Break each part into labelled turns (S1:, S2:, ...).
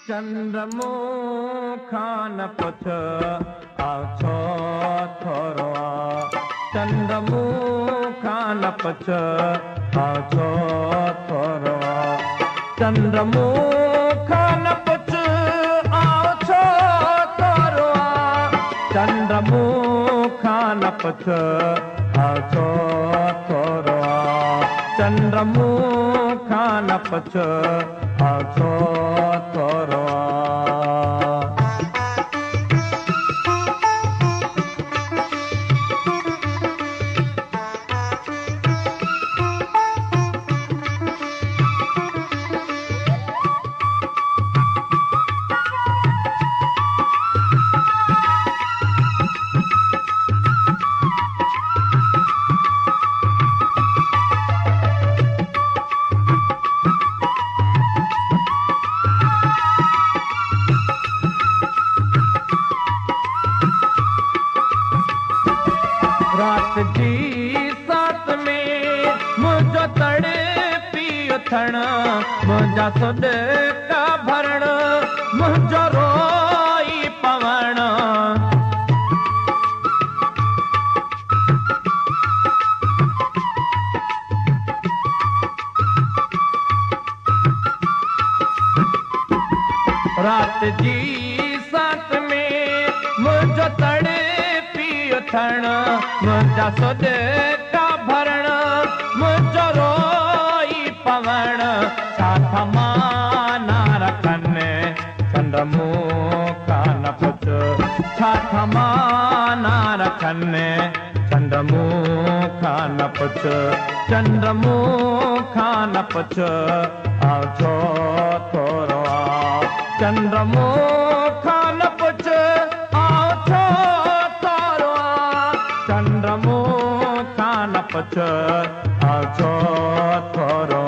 S1: चंद्रमुखा न पुछ आछो थोरवा चंद्रमुखा न पुछ आछो थोरवा चंद्रमुखा न पुछ आछो थोरवा चंद्रमुखा न पुछ आछो थोरवा चंद्रमुखा न पुछ आछो थोरवा रात जी साथ में मुझो तड़े पी उथण मुझा सुड का भरण मुझो रोई पवण रात जी साथ में मुझो तड़े उथण मुझा सुड का भरण मुझो रोई पवण साथ माना रखन चंद्रमुखा न पुछ साथ माना रखन चंद्रमुखा न पुछ चंद्रमुखा न पुछ आछो थोरवा चंद्रमुखा न पुछ आछो चंद्रमुखा न पुछ आछो थोरवा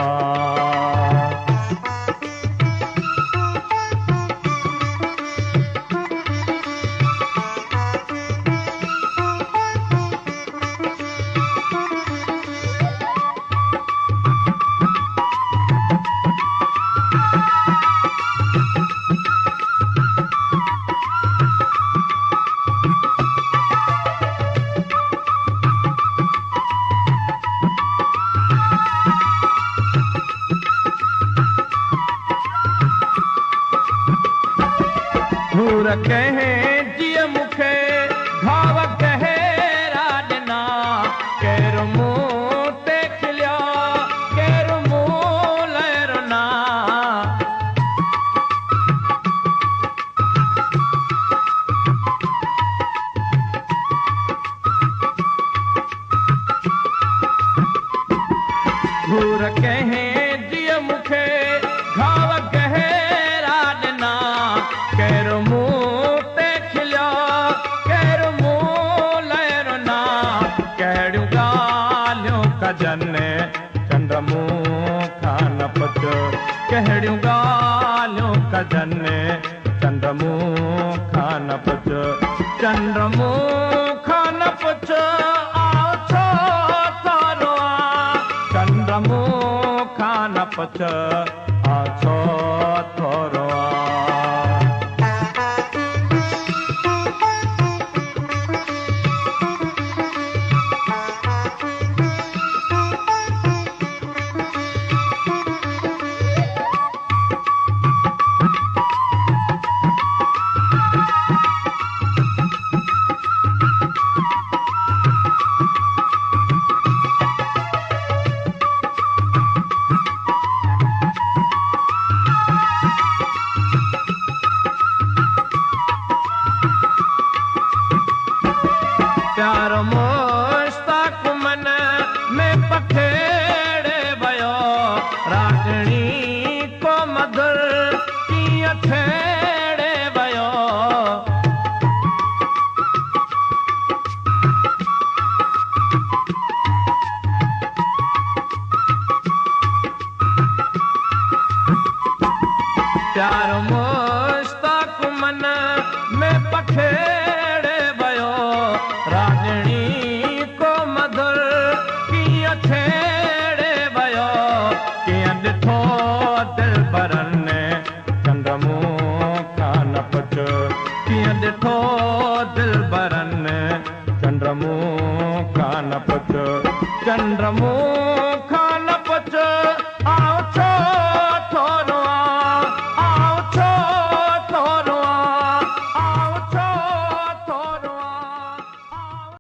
S1: घूर कहे जिय मुखे घाव कहे राडना केर मुंह ते खिलिया केर मुंह लहरना घूर कहे जिय मुखे घाव कहे राडना केर मुंह ते खिलिया केर मुंह लहरना कहिड़ियूं ॻाल्हियूं कजनि चंद्रमुखा न पुछ कहिड़ियूं ॻाल्हियूं कजनि चंद्रमुखा न पुछ चंद्रमुखा न पुछ आछो थोरवा चंद्रमुखा न पुछ आछो थोरवा प्यार मुश्ताक मन में पखेड़े वयो रागणी को मधुर कीअं छेड़े वयो प्यार मुश्ताक मन में पखेड़े वयो रागणी को मधुर कीअं छेड़े वयो कीअं ॾिठो दिलबरनि चंद्रमुखा चंद्रमुखा न पुछ चंद्रमुखा